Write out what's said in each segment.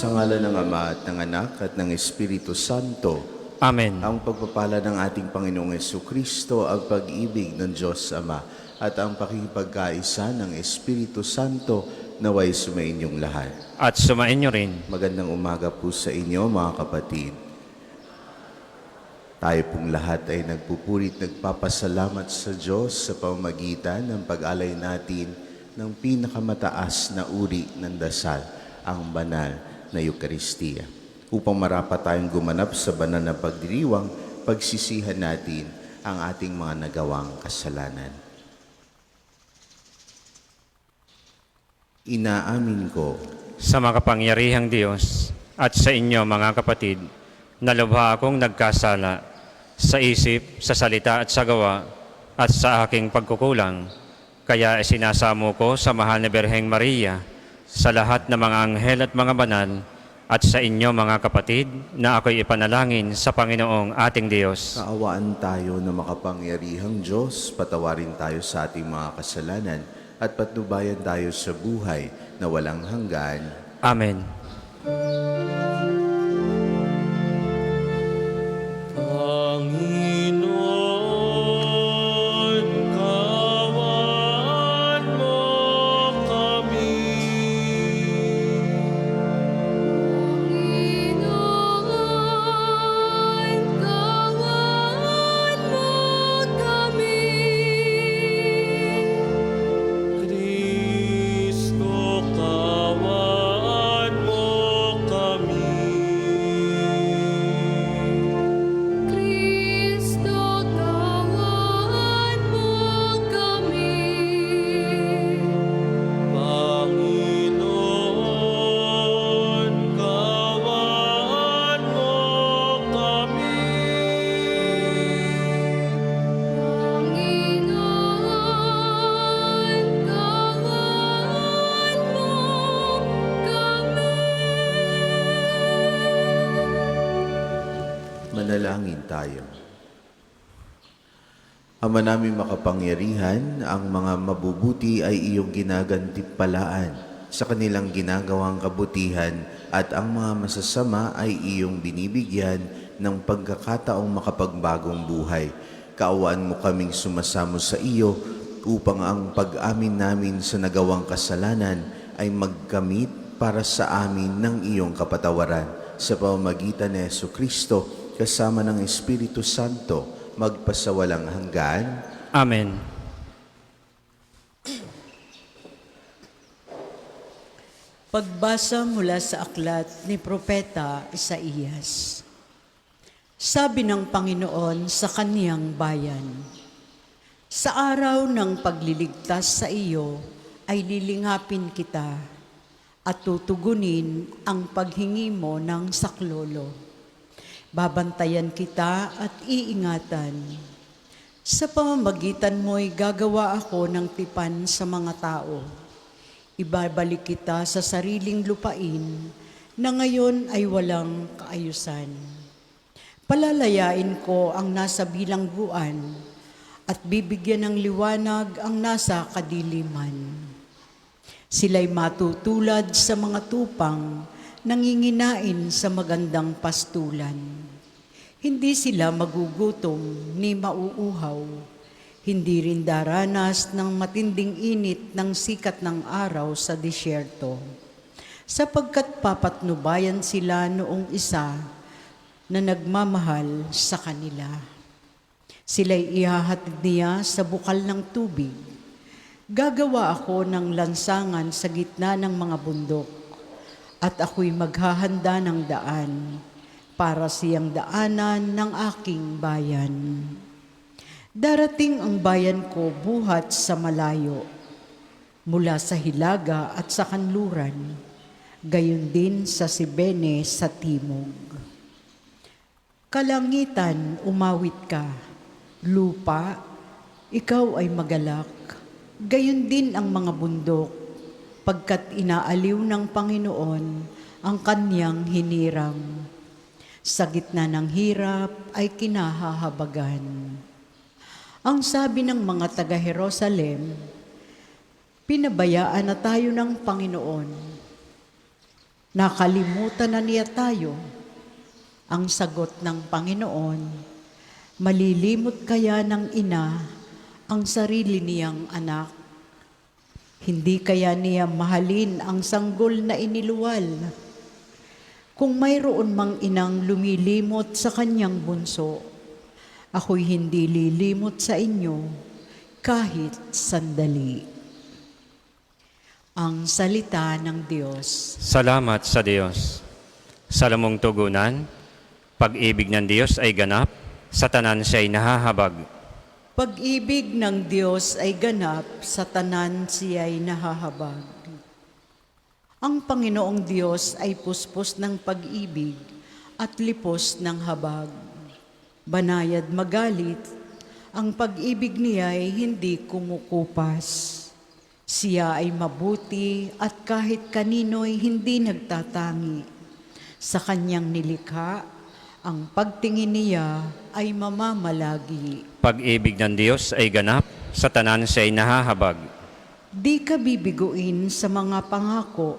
Sa ngalan ng Ama at ng Anak at ng Espiritu Santo, Amen. ang pagpapala ng ating Panginoong Jesucristo, ang pag-ibig ng Diyos Ama, at ang pakikipagkaisa ng Espiritu Santo naway sumainyong lahat. At sumainyo rin. Magandang umaga po sa inyo, mga kapatid. Tayo pong lahat ay nagpupurit, nagpapasalamat sa Diyos sa pamamagitan ng pag-alay natin ng pinakamataas na uri ng dasal, ang banal na Eukaristiya. Upang marapat tayong gumanap sa banal na pagdiriwang, pagsisihan natin ang ating mga nagawang kasalanan. Inaamin ko Sa makapangyarihang Diyos at sa inyo mga kapatid, na lubha akong nagkasala sa isip, sa salita at sa gawa at sa aking pagkukulang. Kaya isinasamo ko sa mahal na Birheng Maria, sa lahat ng mga anghel at mga banal, at sa inyo mga kapatid, na ako'y ipanalangin sa Panginoong ating Diyos. kaawaan tayo na makapangyarihang Diyos, patawarin tayo sa ating mga kasalanan at patnubayan tayo sa buhay na walang hanggan. Amen. Panginoon, kawan mo kami. Panginoon, kawan mo kami. Kristo, kawan mo kami. Kristo, kawan mo kami. Panginoon, kawan mo kami. Panginoon, kawan mo kami. Manalangin tayo. Ama namin makapangyarihan, ang mga mabubuti ay iyong ginagantimpalaan sa kanilang ginagawang kabutihan at ang mga masasama ay iyong binibigyan ng pagkakataong makapagbagong buhay. Kaawaan mo kaming sumasamo sa iyo upang ang pag-amin namin sa nagawang kasalanan ay magkamit para sa amin ng iyong kapatawaran. Sa pamamagitan ni Jesucristo, kasama ng Espiritu Santo, magpasawalang hanggan. Amen. Pagbasa mula sa aklat ni Propeta Isaías. Sabi ng Panginoon sa kaniyang bayan, sa araw ng pagliligtas sa iyo ay lilingapin kita at tutugunin ang paghingi mo ng saklolo. Babantayan kita at iingatan. Sa pamamagitan mo'y gagawa ako ng tipan sa mga tao. Ibabalik kita sa sariling lupain na ngayon ay walang kaayusan. Palalayain ko ang nasa bilangguan at bibigyan ng liwanag ang nasa kadiliman. Sila'y matutulad sa mga tupang nanginginain sa magandang pastulan. Hindi sila magugutom ni mauuhaw, hindi rin daranas ng matinding init ng sikat ng araw sa disyerto, sapagkat papatnubayan sila noong isa na nagmamahal sa kanila. Sila'y ihahatid niya sa bukal ng tubig. Gagawa ako ng lansangan sa gitna ng mga bundok, at ako'y maghahanda ng daan para siyang daanan ng aking bayan. Darating ang bayan ko buhat sa malayo, mula sa hilaga at sa kanluran, gayon din sa Sibene sa timog. Kalangitan, umawit ka, lupa, ikaw ay magalak, gayon din ang mga bundok, pagkat inaaliw ng Panginoon ang kanyang hinirang. Sa gitna ng hirap ay kinahahabagan. Ang sabi ng mga taga-Jerusalem, pinabayaan na tayo ng Panginoon. Nakalimutan na niya tayo. Ang sagot ng Panginoon, malilimot kaya ng ina ang sarili niyang anak? Hindi kaya niya mahalin ang sanggol na iniluwal? Kung mayroon mang inang lumilimot sa kanyang bunso, ako'y hindi lilimot sa inyo kahit sandali. Ang salita ng Diyos. Salamat sa Diyos. Sa lamong tugunan, pag-ibig ng Diyos ay ganap, sa tanan siya'y nahahabag. Pag-ibig ng Diyos ay ganap, sa tanan siya'y nahahabag. Ang Panginoong Diyos ay puspos ng pag-ibig at lipos ng habag. Banayad magalit, ang pag-ibig niya ay hindi kumukupas. Siya ay mabuti at kahit kanino'y hindi nagtatangi. Sa kanyang nilikha, ang pagtingin niya ay mamamalagi. Pag-ibig ng Diyos ay ganap, sa tanan siya'y nahahabag. Di ka bibiguin sa mga pangako,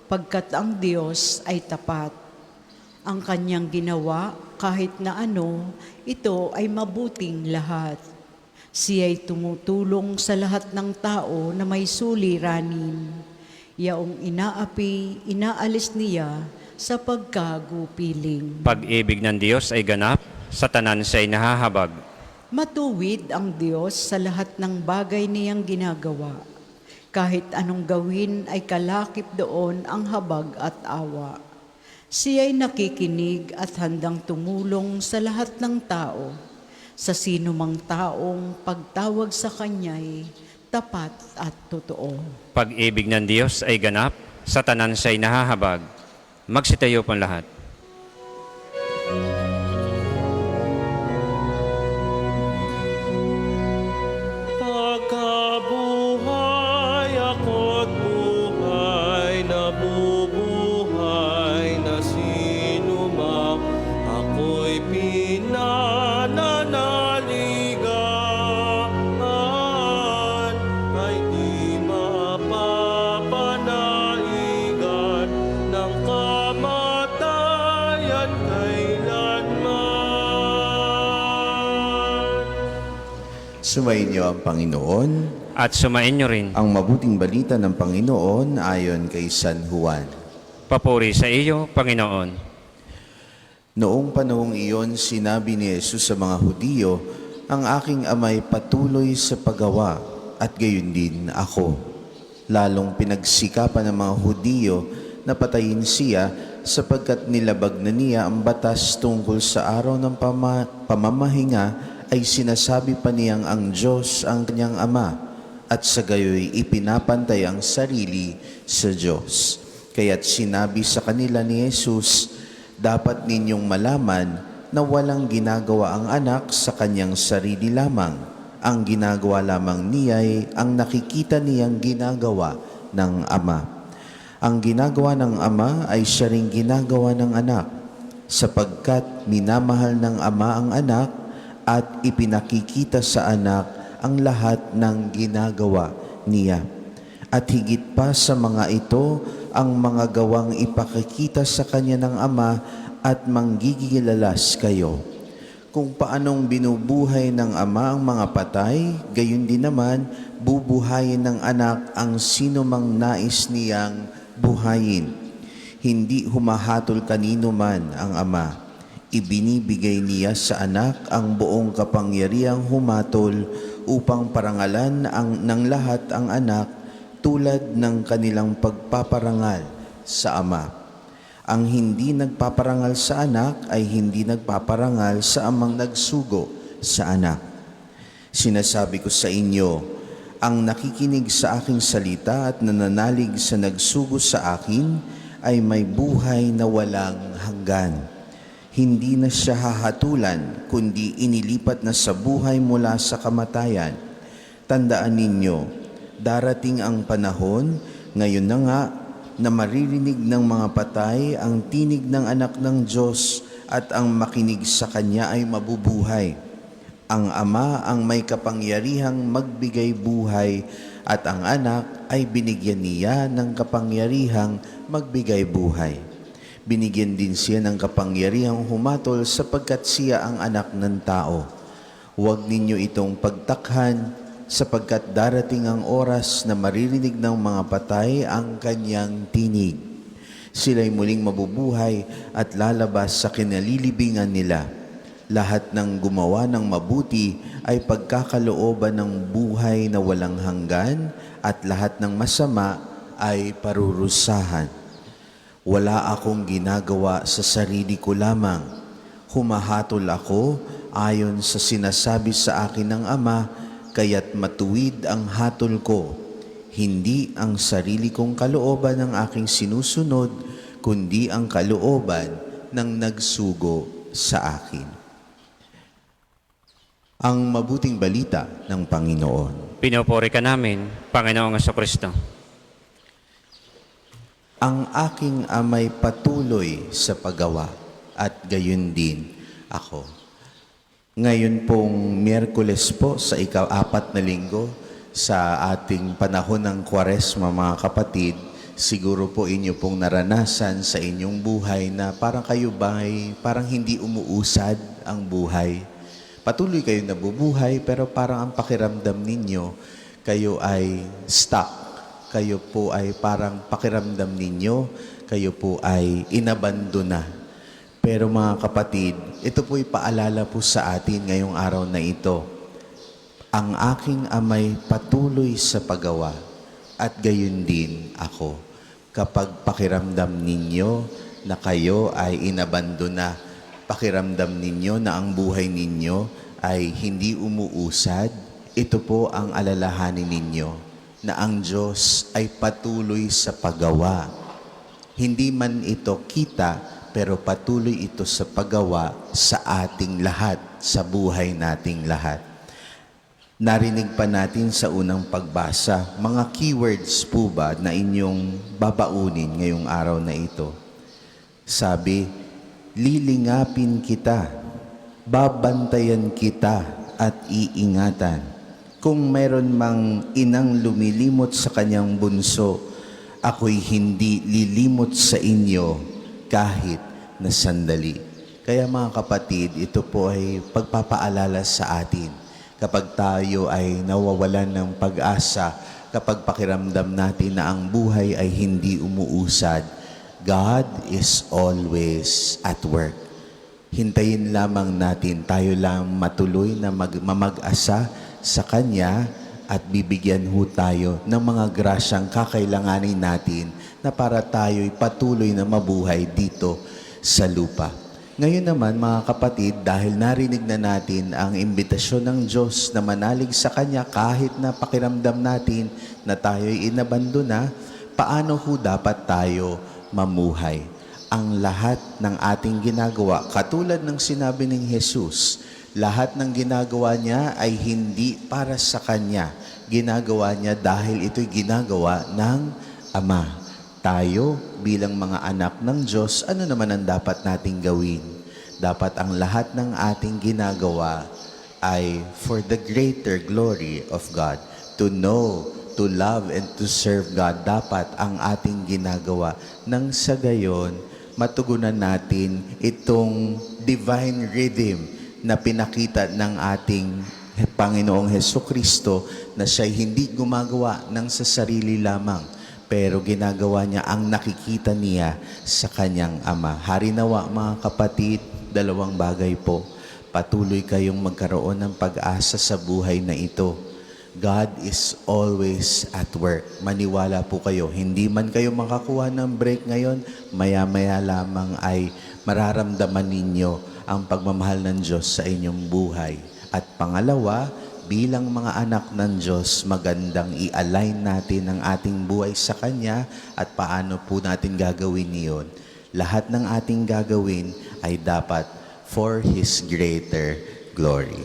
pagkat ang Diyos ay tapat. Ang kanyang ginawa, kahit na ano, ito ay mabuting lahat. Siya'y tumutulong sa lahat ng tao na may suliranin. Yaong inaapi, inaalis niya sa pagkagupiling. Pag-ibig ng Diyos ay ganap, sa tanan siya'y nahahabag. Matuwid ang Diyos sa lahat ng bagay niyang ginagawa. Kahit anong gawin ay kalakip doon ang habag at awa. Siya'y nakikinig at handang tumulong sa lahat ng tao. Sa sino mang taong pagtawag sa Kanya'y tapat at totoo. Pag-ibig ng Diyos ay ganap, sa tanan siya'y nahahabag. Magsitayo pong lahat. Pagkabuhay ako't buhay na bubuhay na sinumang ako'y pinananaligan ay di mapapanaigan ng kamatayan kailanman. Sumainyo ang Panginoon. At sumain niyo rin. Ang mabuting balita ng Panginoon ayon kay San Juan. Papuri sa iyo, Panginoon. Noong panahong iyon, sinabi ni Jesus sa mga Hudiyo, ang aking ama'y patuloy sa paggawa at gayon din ako. Lalong pinagsikapan ng mga Hudiyo na patayin siya sapagkat nilabag na niya ang batas tungkol sa araw ng pamamahinga ay sinasabi pa niyang ang Diyos ang kanyang ama at sa gayoy ipinapantay ang sarili sa Diyos. Kaya't sinabi sa kanila ni Jesus, dapat ninyong malaman na walang ginagawa ang anak sa kanyang sarili lamang. Ang ginagawa lamang niya'y ang nakikita niyang ginagawa ng Ama. Ang ginagawa ng Ama ay siya ring ginagawa ng anak, sapagkat minamahal ng Ama ang anak at ipinakikita sa anak ang lahat ng ginagawa niya. At higit pa sa mga ito, ang mga gawang ipakikita sa kanya ng Ama at manggigilalas kayo. Kung paanong binubuhay ng Ama ang mga patay, gayon din naman bubuhayin ng anak ang sino mang nais niyang buhayin. Hindi humahatol kanino man ang Ama. Ibinibigay niya sa anak ang buong kapangyarihang humatol upang parangalan ng lahat ang anak tulad ng kanilang pagpaparangal sa Ama. Ang hindi nagpaparangal sa anak ay hindi nagpaparangal sa amang nagsugo sa anak. Sinasabi ko sa inyo, ang nakikinig sa aking salita at nananalig sa nagsugo sa akin ay may buhay na walang hanggan. Hindi na siya hahatulan, kundi inilipat na sa buhay mula sa kamatayan. Tandaan ninyo, darating ang panahon, ngayon na nga, na maririnig ng mga patay ang tinig ng anak ng Diyos at ang makinig sa Kanya ay mabubuhay. Ang Ama ang may kapangyarihang magbigay buhay at ang anak ay binigyan niya ng kapangyarihang magbigay buhay. Binigyan din siya ng kapangyarihang humatol sapagkat siya ang anak ng tao. Huwag ninyo itong pagtakhan sapagkat darating ang oras na maririnig ng mga patay ang kanyang tinig. Sila'y muling mabubuhay at lalabas sa kinalilibingan nila. Lahat ng gumawa ng mabuti ay pagkakalooban ng buhay na walang hanggan at lahat ng masama ay parurusahan. Wala akong ginagawa sa sarili ko lamang. Humahatol ako ayon sa sinasabi sa akin ng Ama, kaya't matuwid ang hatol ko. Hindi ang sarili kong kalooban ang aking sinusunod, kundi ang kalooban ng nagsugo sa akin. Ang mabuting balita ng Panginoon. Pinupuri ka namin, Panginoong Kristo. Ang aking amay patuloy sa paggawa at gayon din ako. Ngayon pong Miyerkules po sa ika-4 na linggo sa ating panahon ng Kwaresma, mga kapatid, siguro po inyo pong naranasan sa inyong buhay na parang kayo ba'y parang hindi umuusad ang buhay. Patuloy kayo nabubuhay pero parang ang pakiramdam ninyo, kayo ay stuck. Kayo po ay parang pakiramdam ninyo, kayo po ay inabandona. Pero mga kapatid, ito po'y paalala po sa atin ngayong araw na ito. Ang aking amay patuloy sa paggawa at gayon din ako. Kapag pakiramdam ninyo na kayo ay inabandona, pakiramdam ninyo na ang buhay ninyo ay hindi umuusad, ito po ang alalahanin ninyo na ang Diyos ay patuloy sa paggawa. Hindi man ito kita, pero patuloy ito sa paggawa sa ating lahat, sa buhay nating lahat. Narinig pa natin sa unang pagbasa, mga keywords po ba na inyong babaunin ngayong araw na ito? Sabi, lilingapin kita, babantayan kita at iingatan. Kung mayroon mang inang lumilimot sa kanyang bunso, ako'y hindi lilimot sa inyo kahit na sandali. Kaya mga kapatid, ito po ay pagpapaalala sa atin. Kapag tayo ay nawawalan ng pag-asa, kapag pakiramdam natin na ang buhay ay hindi umuusad, God is always at work. Hintayin lamang natin, tayo lang matuloy na mamag-asa sa Kanya at bibigyan ho tayo ng mga grasyang kakailanganin natin na para tayo'y patuloy na mabuhay dito sa lupa. Ngayon naman mga kapatid, dahil narinig na natin ang imbitasyon ng Diyos na manalig sa Kanya kahit na pakiramdam natin na tayo'y inabandona, paano ho dapat tayo mamuhay? Ang lahat ng ating ginagawa, katulad ng sinabi ng Jesus, lahat ng ginagawa niya ay hindi para sa Kanya. Ginagawa niya dahil ito'y ginagawa ng Ama. Tayo bilang mga anak ng Diyos, ano naman ang dapat nating gawin? Dapat ang lahat ng ating ginagawa ay for the greater glory of God. To know, to love, and to serve God. Dapat ang ating ginagawa. Nang sa gayon, matugunan natin itong divine rhythm na pinakita ng ating Panginoong Hesukristo na siya'y hindi gumagawa ng sa sarili lamang, pero ginagawa niya ang nakikita niya sa kanyang Ama. Harinawa mga kapatid, dalawang bagay po. Patuloy kayong magkaroon ng pag-asa sa buhay na ito. God is always at work. Maniwala po kayo. Hindi man kayo makakuha ng break ngayon, maya-maya lamang ay mararamdaman ninyo ang pagmamahal ng Diyos sa inyong buhay. At pangalawa, bilang mga anak ng Diyos, magandang i-align natin ang ating buhay sa Kanya at paano po natin gagawin iyon. Lahat ng ating gagawin ay dapat for His greater glory.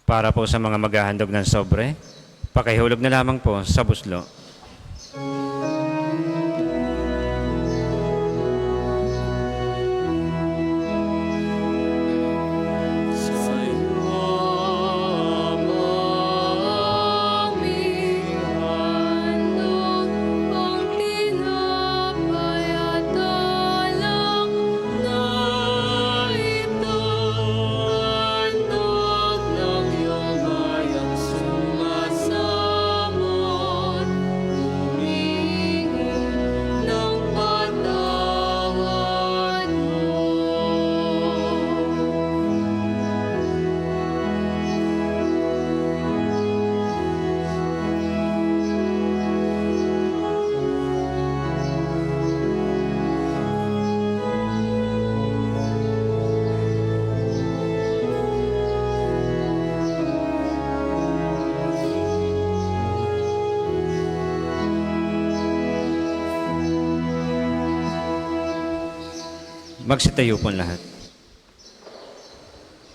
Para po sa mga maghahandog ng sobre, pakihulog na lamang po sa buslo. Sa iyo Magsitayo po lahat.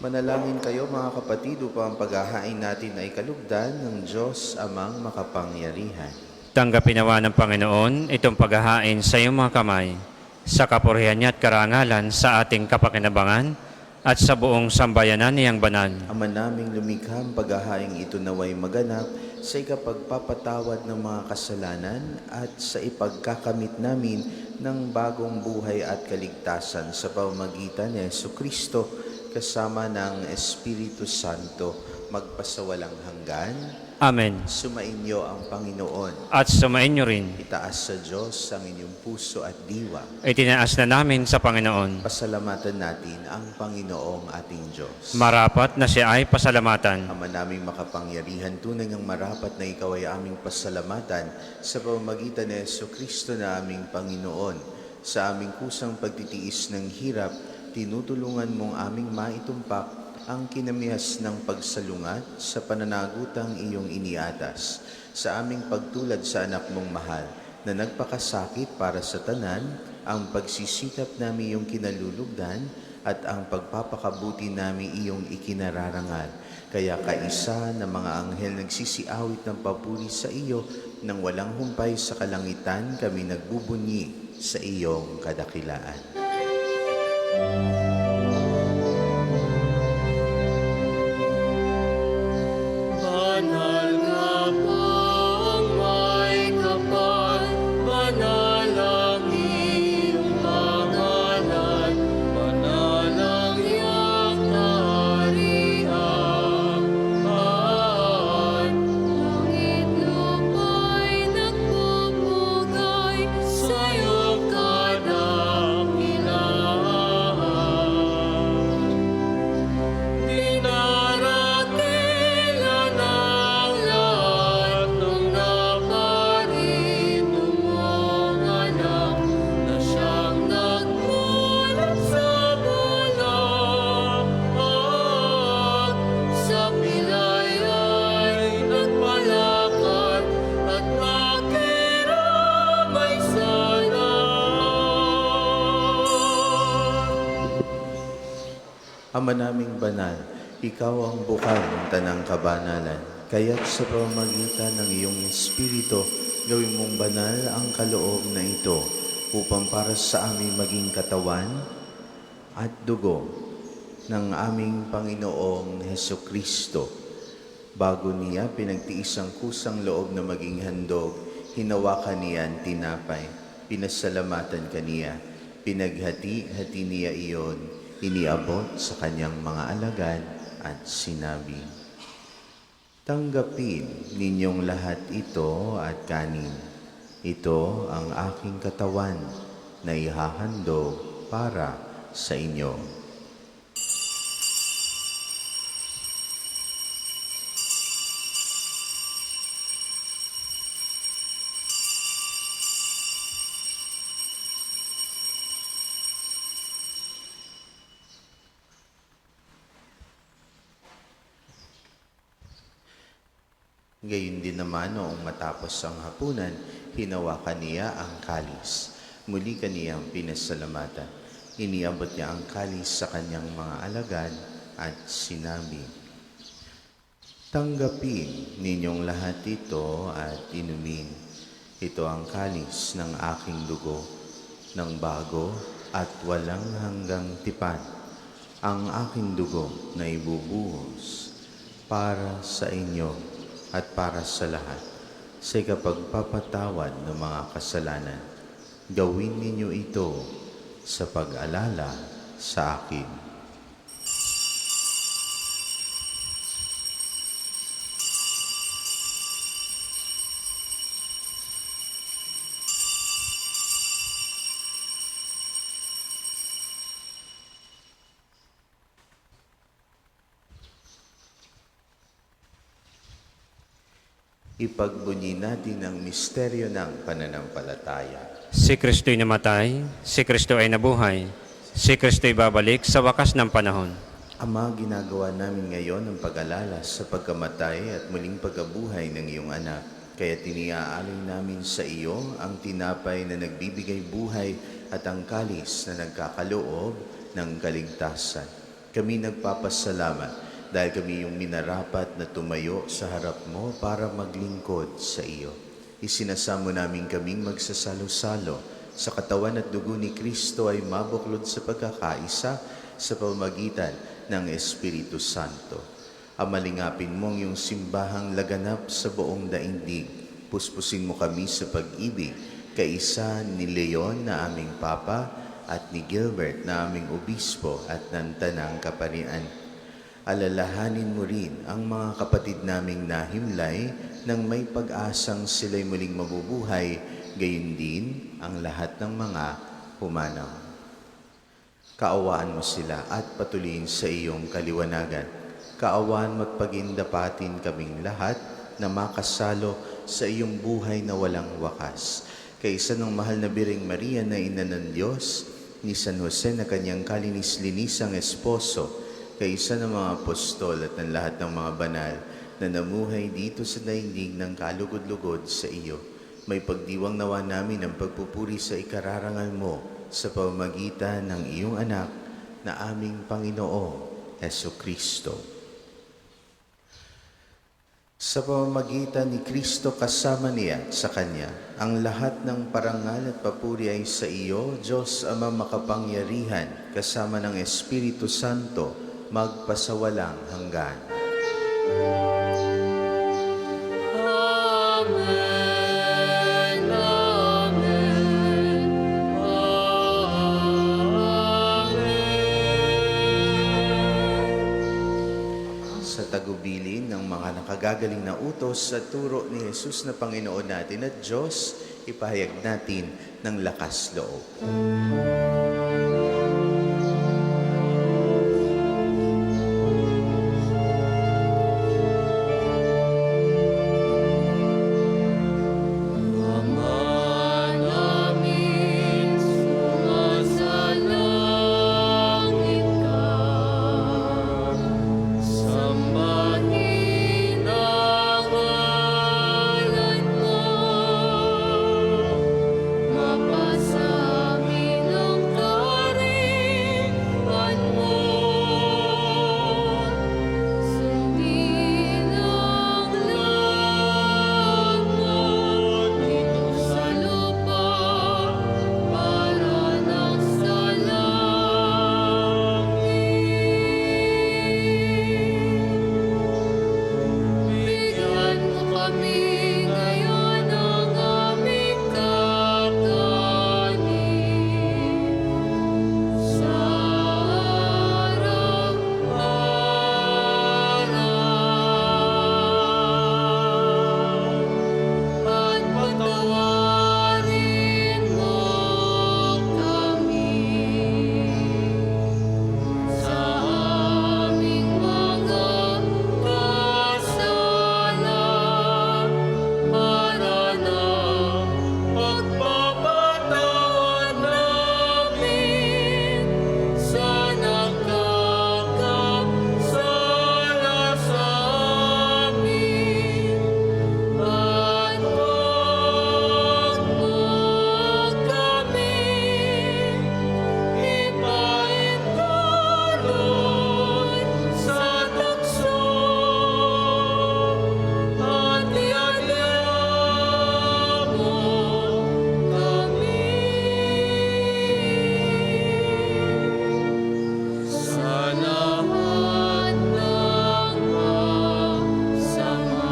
Manalangin kayo mga kapatid upang ang paghahain natin ay kalugdan ng Diyos amang makapangyarihan. Tanggapin nawa ng Panginoon itong paghahain sa iyong mga kamay, sa kapurihan niya at karangalan sa ating kapakinabangan at sa buong sambayanan niyang banal. Ama naming lumikha, ang paghahain ito naway maganap sa ikapagpapatawad ng mga kasalanan at sa ipagkakamit namin ng bagong buhay at kaligtasan sa pamamagitan ni Jesucristo kasama ng Espiritu Santo magpasawalang hanggan. Amen. Sumainyo ang Panginoon. At sumainyo rin. Itaas sa Diyos ang inyong puso at diwa. Itinaas na namin sa Panginoon. Pasalamatan natin ang Panginoong ating Diyos. Marapat na siya ay pasalamatan. Ama naming makapangyarihan, tunay ng marapat na ikaw ay aming pasalamatan sa pamamagitan ni Jesucristo na aming Panginoon. Sa aming kusang pagtitiis ng hirap, tinutulungan mong aming maitumpak ang kinamihas ng pagsalungat sa pananagutang iyong iniatas. Sa aming pagtulad sa anak mong mahal na nagpakasakit para sa tanan, ang pagsisikap namin iyong kinalulugdan at ang pagpapakabuti namin iyong ikinararangal. Kaya kaisa ng mga anghel nagsisiawit ng papuri sa iyo, nang walang humpay sa kalangitan kami nagbubunyi sa iyong kadakilaan. Banal nga pong may kapal, banal ang iyong pangalan, banal ang iyong kaharian. Langit lupa'y nagpupugay Sa iyong kadakilaan, dinaratilan ang lahat ng naparito mong anak, na siyang nagmulat sa bulag. Sa pilay ay nagpalakad at nakiramay sa Ama naming banal, ikaw ang bukal ng tanang kabanalan. Kaya't sa pamamagitan ng iyong Espiritu, gawin mong banal ang kaloob na ito upang para sa aming maging katawan at dugo ng aming Panginoong Hesukristo. Bago niya pinagtiis ang kusang loob na maging handog, hinawakan niya ang tinapay, pinasalamatan kaniya, pinaghati-hati niya iyon, iniabot sa kanyang mga alagad at sinabi, "Tanggapin ninyong lahat ito at kanin. Ito ang aking katawan na ihahandog para sa inyo." Gayon din naman noong matapos ang hapunan, hinawakan niya ang kalis. Muli kaniyang pinasalamatan. Iniabot niya ang kalis sa kanyang mga alagad at sinabi, "Tanggapin ninyong lahat ito at inumin. Ito ang kalis ng aking dugo, ng bago at walang hanggang tipan. Ang aking dugo na ibubuhos para sa inyo at para sa lahat, sa ikapagpapatawad ng mga kasalanan. Gawin ninyo ito sa pag-alala sa akin." Ipagbunyi natin ang misteryo ng pananampalataya. Si Kristo'y namatay, si Kristo ay nabuhay, si Kristo'y babalik sa wakas ng panahon. Ama, ginagawa namin ngayon ang pag-alala sa pagkamatay at muling pagkabuhay ng iyong anak. Kaya tiniaalay namin sa iyo ang tinapay na nagbibigay buhay at ang kalis na nagkakaloob ng kaligtasan. Kami nagpapasalamat dahil kami yung minarapat na tumayo sa harap mo para maglingkod sa iyo. Isinasamo namin kaming magsasalo-salo sa katawan at dugo ni Kristo ay mabuklod sa pagkakaisa sa pamamagitan ng Espiritu Santo. Amalingapin mo ang iyong simbahang laganap sa buong daigdig. Puspusin mo kami sa pag-ibig, kaisa ni Leon na aming Papa at ni Gilbert na aming Obispo at ng Tanang Kaparian. Alalahanin mo rin ang mga kapatid naming nahimlay nang may pag-asang sila'y muling mabubuhay, gayon din ang lahat ng mga humanaw. Kaawaan mo sila at patuloyin sa iyong kaliwanagan. Kaawaan mo at pagindapatin kaming lahat na makasalo sa iyong buhay na walang wakas. Kaisa ng mahal na Birheng Maria na Ina ng Diyos, ni San Jose na kanyang kalinis-linisang esposo, kaisa ng mga apostol at ng lahat ng mga banal na namuhay dito sa daigdig ng kalugod-lugod sa iyo. May pagdiwang nawa namin ang pagpupuri sa ikararangal mo sa pamamagitan ng iyong anak na aming Panginoong Hesukristo. Sa pamamagitan ni Kristo kasama niya sa Kanya, ang lahat ng parangal at papuri ay sa iyo, Diyos Ama makapangyarihan, kasama ng Espiritu Santo, magpasawalang hanggan. Amen, amen, amen. Sa tagubilin ng mga nakagagaling na utos sa turo ni Jesus na Panginoon natin at Diyos, ipahayag natin ng lakas loob. Ama namin, sumasalangit ka. Sambahin ang ngalan mo. Mapasamin ang kaharian mo. Sundin ang langit dito sa lupa para nang sa langit. Bigyan mo kami ngayon ng aming kakanin sa araw-araw. At patawarin mo kami sa aming mga kasalan para na pagpapatawad namin sa nakakasala sa amin. At huwag mo kami ipaintulot sa tukso at iadya mo kami sa lahat ng masama.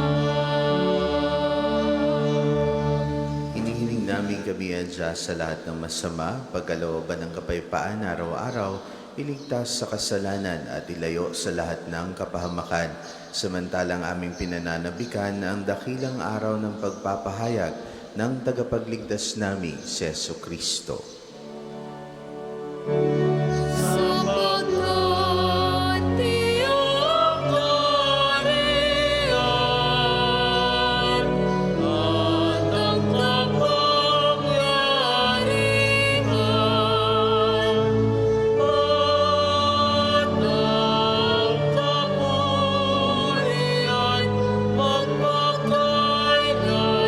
Hinihiling namin kami adya sa lahat ng masama, pagkalooban ng kapayapaan araw-araw, iligtas sa kasalanan at ilayo sa lahat ng kapahamakan. Samantalang aming pinananabikan ang dakilang araw ng pagpapahayag ng tagapagligtas namin si Jesucristo. Sapagkat iyong kaharian at ang kapangyarihan at ang kapurihan magpakailanman.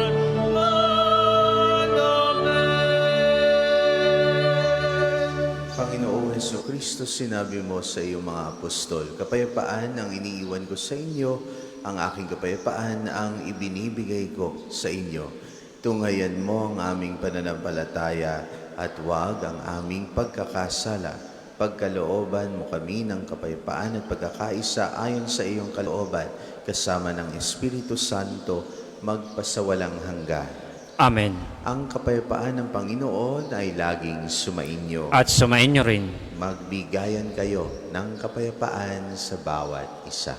Kristo, sinabi mo sa iyong mga apostol, kapayapaan ang iniiwan ko sa inyo, ang aking kapayapaan ang ibinibigay ko sa inyo. Tungayan mo ang aming pananampalataya at huwag ang aming pagkakasala. Pagkalooban mo kami ng kapayapaan at pagkakaisa ayon sa iyong kalooban, kasama ng Espiritu Santo, magpasawalang hanggan. Amen. Ang kapayapaan ng Panginoon ay laging sumainyo. At sumainyo rin. Magbigayan kayo ng kapayapaan sa bawat isa.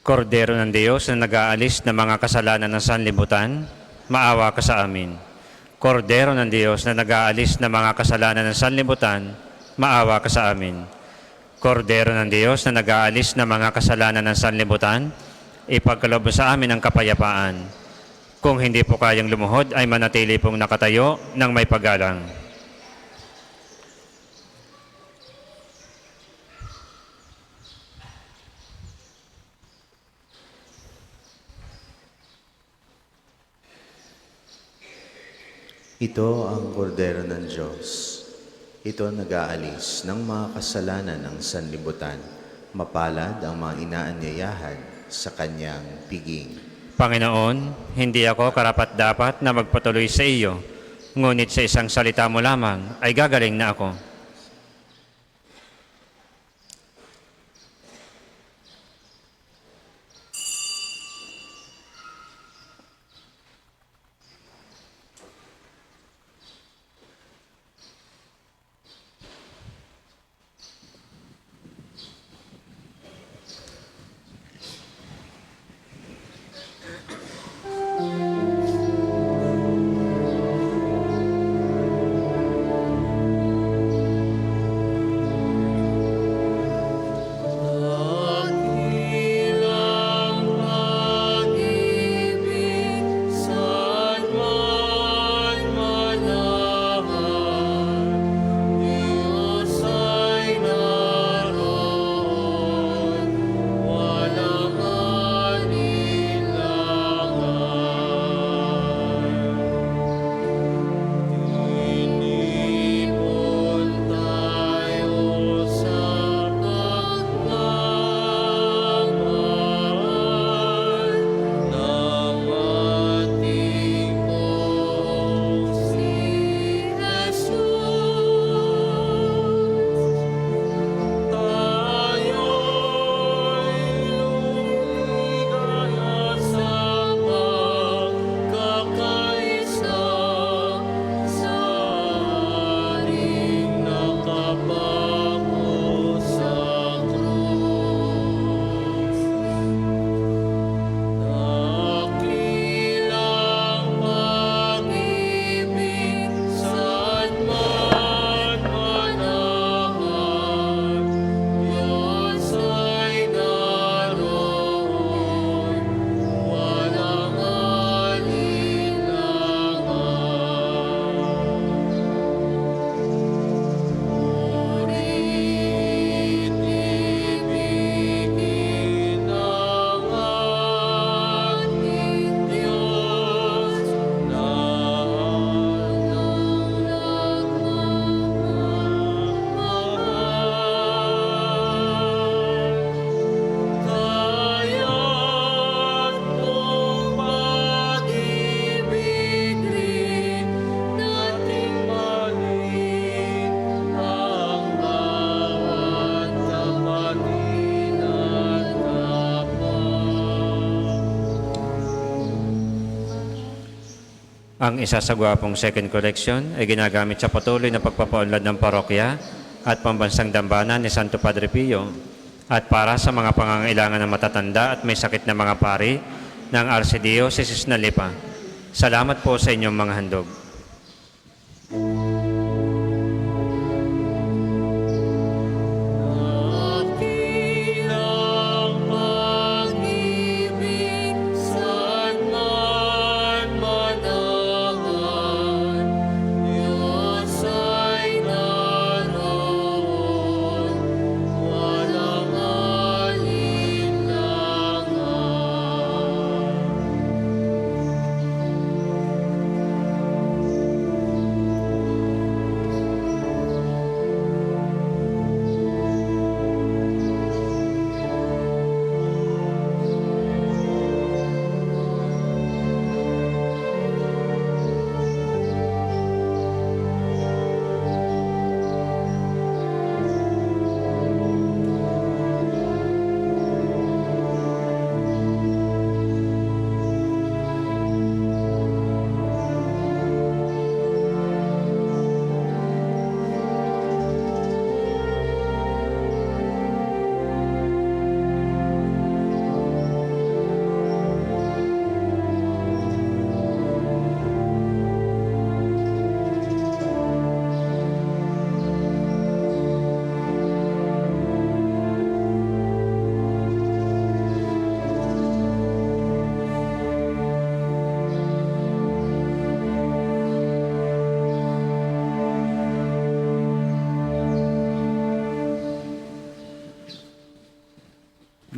Kordero ng Diyos na nag-aalis ng mga kasalanan ng sanlibutan, maawa ka sa amin. Kordero ng Diyos na nag-aalis ng mga kasalanan ng sanlibutan, maawa ka sa amin. Kordero ng Diyos na nag-aalis ng mga kasalanan ng sanlibutan, ipagkaloob sa amin ang kapayapaan. Kung hindi po kayang lumuhod, ay manatili pong nakatayo ng may paggalang. Ito ang kordero ng Diyos. Ito nag-aalis ng mga kasalanan ng sanlibutan. Mapalad ang mga inaanyayahan sa kanyang piging. Panginoon, hindi ako karapat-dapat na magpatuloy sa iyo, ngunit sa isang salita mo lamang ay gagaling na ako. Dakilang pag-ibig saan man manahan, Diyos ay naroon, walang alinlangan. Tinipon tayo sa pagmamahal ng ating Pong si Jesus. Tayo'y lumigaya sa pagkakaisa sa aring nakapako sa krus. Dakilang pag-ibig saan man manahan, Diyos ay naroon, walang alinlangan. Ngunit ibigin ng ating Diyos na kaya't mong pag-ibig rin nating mahalin ang bawat kapatid at kapwa. Ang isa sa gwapong second collection ay ginagamit sa patuloy na pagpapaunlad ng parokya at pambansang dambana ni Santo Padre Pio at para sa mga pangangailangan ng matatanda at may sakit na mga pari ng Archdiocese ng Lipa. Salamat po sa inyong mga handog. Dakilang pag-ibig saan man manahan, Diyos ay naroon, walang alinlangan.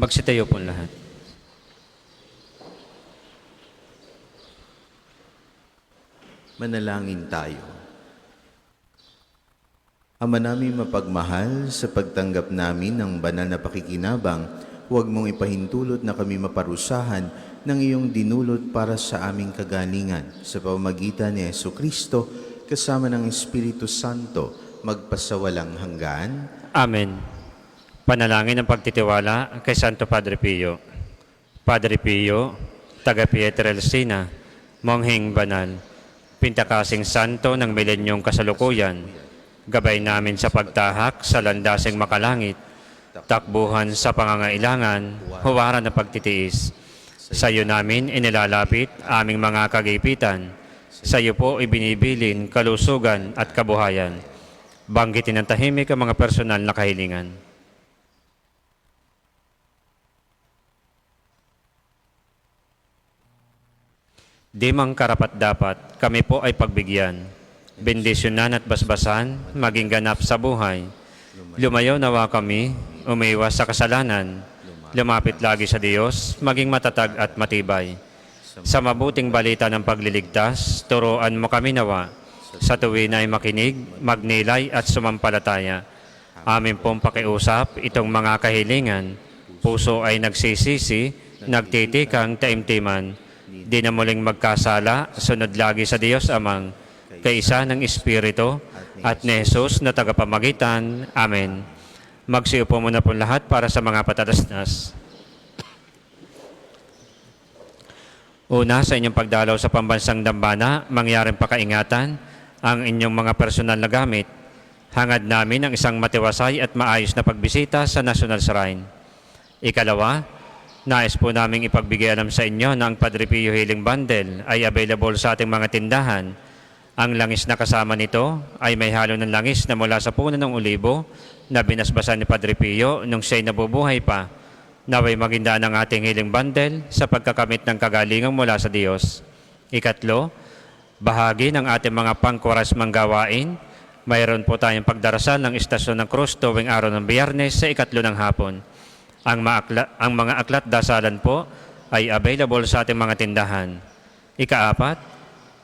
Magsitayo po lahat. Manalangin tayo. Ama namin mapagmahal, sa pagtanggap namin ng banal na pakikinabang, huwag mong ipahintulot na kami maparusahan ng iyong dinulot para sa aming kagalingan. Sa pamamagitan ni Jesucristo, kasama ng Espiritu Santo, magpasawalang hanggan. Amen. Panalangin ng pagtitiwala kay Santo Padre Pio. Padre Pio, taga Pietrelcina, Mongheng Banal, Pintakasing Santo ng milenyong kasalukuyan, gabay namin sa pagtahak sa landasing makalangit, takbuhan sa pangangailangan, huwaran ng pagtitiis. Sa iyo namin inilalapit aming mga kagipitan. Sa iyo po ibinibilin kalusugan at kabuhayan. Banggitin ng tahimik ang mga personal na kahilingan. Di mang karapat-dapat, kami po ay pagbigyan. Bendisyonan at basbasan, maging ganap sa buhay. Lumayo nawa kami, umiwas sa kasalanan. Lumapit lagi sa Diyos, maging matatag at matibay. Sa mabuting balita ng pagliligtas, turuan mo kami nawa. Sa tuwin ay makinig, magnilay at sumampalataya. Amin pong pakiusap itong mga kahilingan. Puso ay nagsisisi, nagtitikang taimtiman. Di na muling magkasala, sunod lagi sa Diyos Amang, kaisa ng Espiritu, at ni Jesus na tagapamagitan. Amen. Magsiupo muna po lahat para sa mga patalasnas. Una, sa inyong pagdalaw sa pambansang dambana, mangyaring pakaingatan ang inyong mga personal na gamit. Hangad namin ang isang matiwasay at maayos na pagbisita sa National Shrine. Ikalawa, nais po naming ipagbigay alam sa inyo na ang Padre Pio Healing Bundle ay available sa ating mga tindahan. Ang langis na kasama nito ay may halo ng langis na mula sa puno ng olibo na binasbasan ni Padre Pio nung siya'y nabubuhay pa. Naway magindaan ang ating Healing Bundle sa pagkakamit ng kagalingan mula sa Diyos. Ikatlo, bahagi ng ating mga pangkurasmang gawain, mayroon po tayong pagdarasal ng Istasyon ng Cruz tuwing araw ng Biyernes sa 3:00 ng hapon. Ang mga aklat dasalan po ay available sa ating mga tindahan. Ikaapat,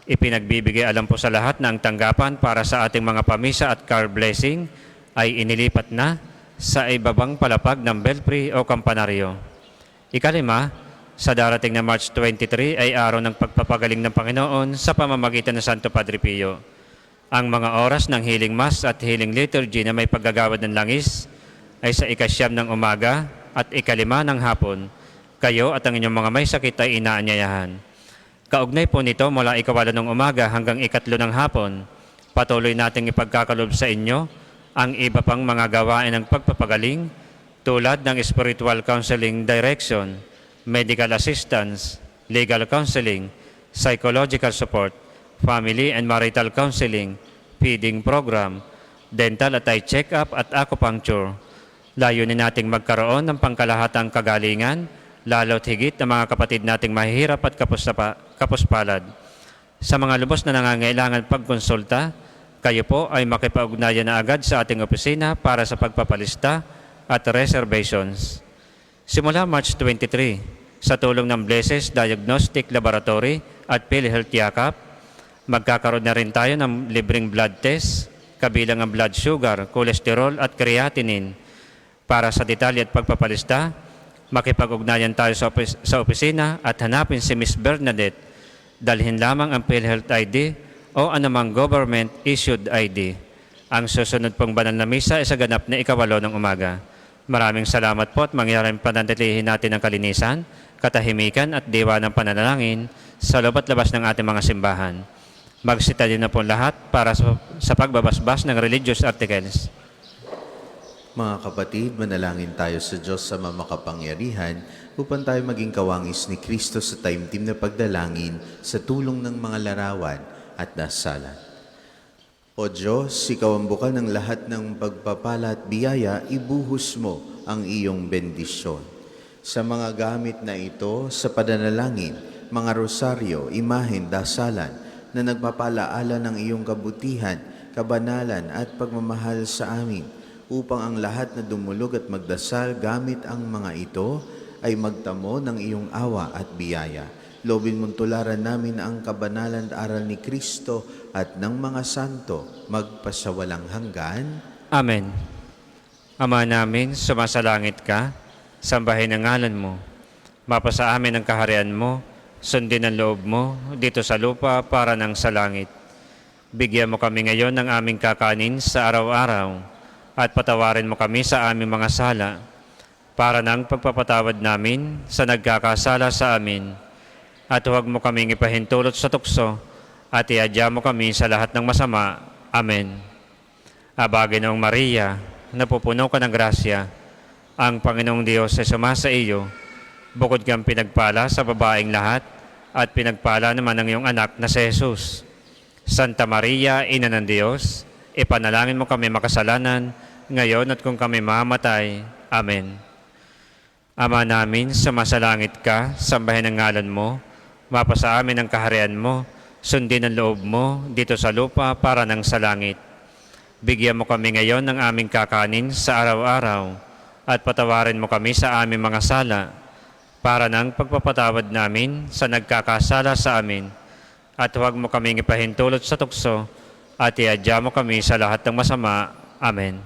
ipinagbibigay alam po sa lahat na ang tanggapan para sa ating mga pamisa at car blessing ay inilipat na sa ibabang palapag ng belfry o kampanaryo. Ikalima, sa darating na March 23 ay araw ng pagpapagaling ng Panginoon sa pamamagitan ng Santo Padre Pio. Ang mga oras ng healing mass at healing liturgy na may paggagawad ng langis ay sa 9 ng umaga at 5 ng hapon. Kayo at ang inyong mga may sakit ay inaanyayahan. Kaugnay po nito mula 8 ng umaga hanggang 3 ng hapon, patuloy nating ipagkakalob sa inyo ang iba pang mga gawain ng pagpapagaling tulad ng spiritual counseling direction, medical assistance, legal counseling, psychological support, family and marital counseling, feeding program, dental at eye check-up at acupuncture. Layunin nating magkaroon ng pangkalahatang kagalingan, lalo't higit ng mga kapatid nating mahihirap at kapuspalad. Sa mga lubos na nangangailangan pagkonsulta, kayo po ay makipag-ugnayan na agad sa ating opisina para sa pagpapalista at reservations. Simula March 23, sa tulong ng Blesses Diagnostic Laboratory at PhilHealth Yakap, magkakaroon na rin tayo ng libreng blood test, kabilang ang blood sugar, cholesterol at creatinine. Para sa detalye at pagpapalista, makipag-ugnayan tayo sa opisina at hanapin si Miss Bernadette. Dalhin lamang ang PhilHealth ID o anumang government-issued ID. Ang susunod pong banal na misa ay sa ganap na 8 ng umaga. Maraming salamat po at mangyaring pananatilihin natin ang kalinisan, katahimikan at diwa ng pananalangin sa loob at labas ng ating mga simbahan. Magsita din na po lahat para sa pagbabasbas ng religious articles. Mga kapatid, manalangin tayo sa Diyos sa makapangyarihan upang tayo maging kawangis ni Kristo sa taimtim na pagdalangin sa tulong ng mga larawan at dasalan. O Diyos, Ikaw ang bukal ng lahat ng pagpapala at biyaya, ibuhos mo ang iyong bendisyon. Sa mga gamit na ito, sa pananalangin, mga rosaryo, imahen, dasalan, na nagpapalaala ng iyong kabutihan, kabanalan at pagmamahal sa amin, upang ang lahat na dumulog at magdasal gamit ang mga ito ay magtamo ng iyong awa at biyaya. Loobin mong tularan namin ang kabanalan at aral ni Kristo at ng mga santo magpasawalang hanggan. Amen. Ama namin, sumasalangit ka, sambahin ang ngalan mo. Mapasa amin ang kaharian mo, sundin ang loob mo dito sa lupa para nang sa langit. Bigyan mo kami ngayon ng aming kakanin sa araw-araw at patawarin mo kami sa aming mga sala para nang pagpapatawad namin sa nagkakasala sa amin. At huwag mo kaming ipahintulot sa tukso at iadya mo kami sa lahat ng masama. Amen. Aba, Ginoong Maria, napupuno ka ng grasya, ang Panginoong Diyos ay sumasa iyo. Bukod kang pinagpala sa babaeng lahat, at pinagpala naman ang iyong anak na si Jesus. Santa Maria, Ina ng Diyos, ipanalangin mo kami makasalanan, ngayon at kung kami mamatay. Amen. Ama namin, sumasalangit ka, sambahin ang ngalan mo, mapasa amin ang kaharian mo, sundin ang loob mo dito sa lupa para nang sa langit. Bigyan mo kami ngayon ng aming kakanin sa araw-araw, at patawarin mo kami sa aming mga sala, para nang pagpapatawad namin sa nagkakasala sa amin, at huwag mo kaming ipahintulot sa tukso, at iadya mo kami sa lahat ng masama. Amen.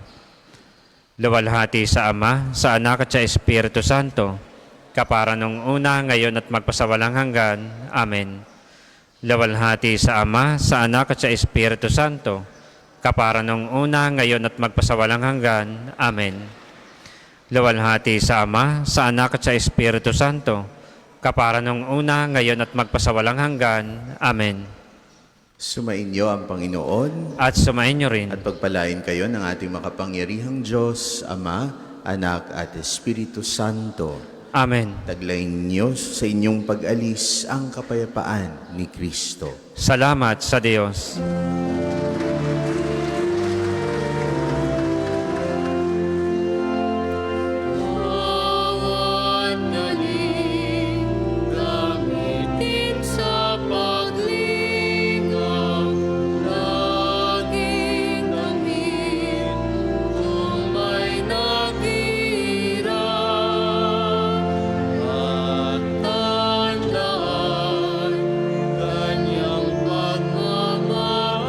Luwalhati sa Ama, sa Anak at sa Espiritu Santo, kapara nung una, ngayon at magpasawalang hanggan. Amen. Luwalhati sa Ama, sa Anak at sa Espiritu Santo, kapara nung una, ngayon at magpasawalang hanggan. Amen. Luwalhati sa Ama, sa Anak at sa Espiritu Santo, kapara nung una, ngayon at magpasawalang hanggan. Amen. Sumainyo ang Panginoon At sumainyo rin. at pagpalain kayo ng ating makapangyarihang Diyos, Ama, Anak at Espiritu Santo. Amen. Taglayin niyo sa inyong pag-alis ang kapayapaan ni Kristo. Salamat sa Diyos. Bawat dalig gamitin sa paglingap, laging damit kung may naghihirap. At tandaan kanyang pagmamahal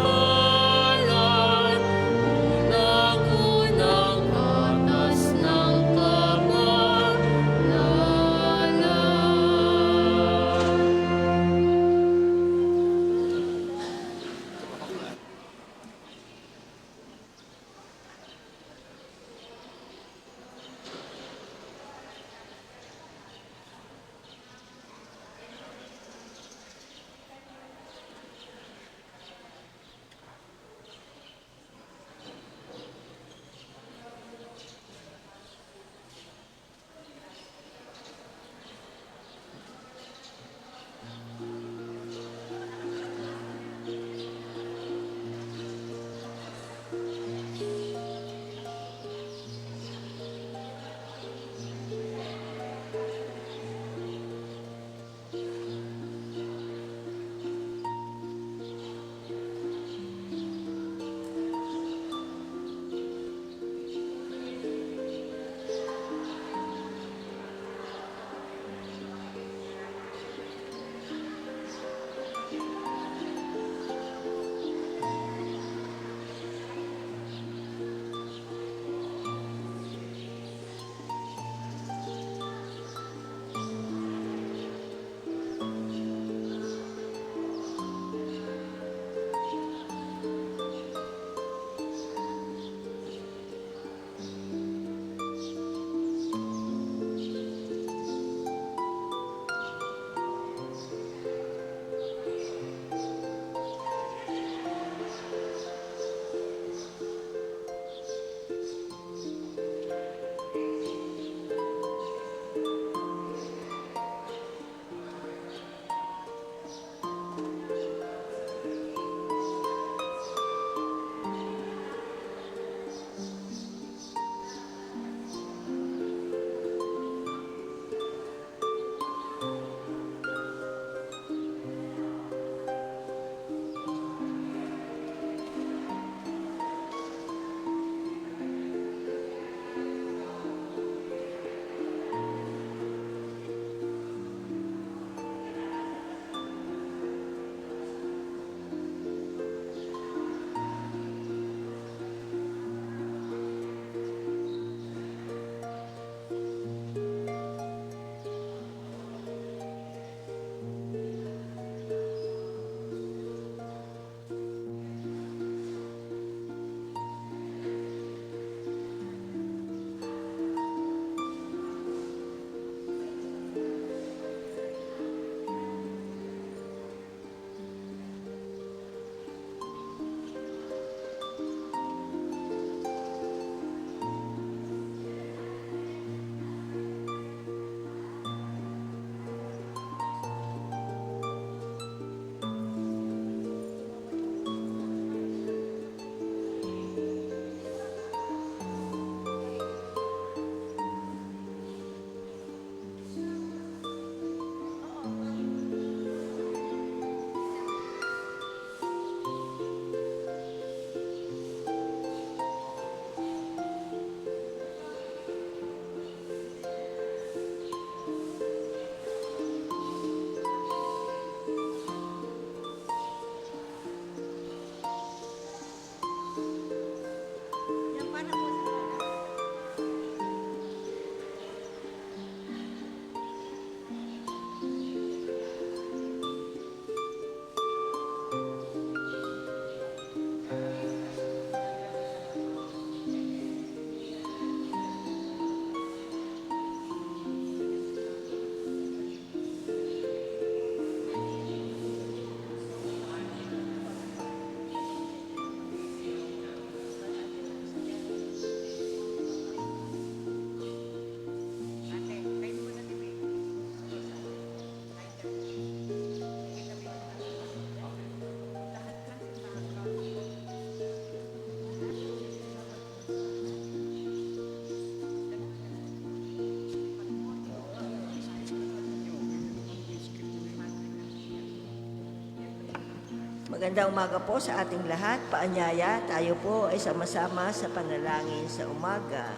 Magandang umaga po sa ating lahat. Paanyaya, tayo po ay sama-sama sa panalangin sa umaga.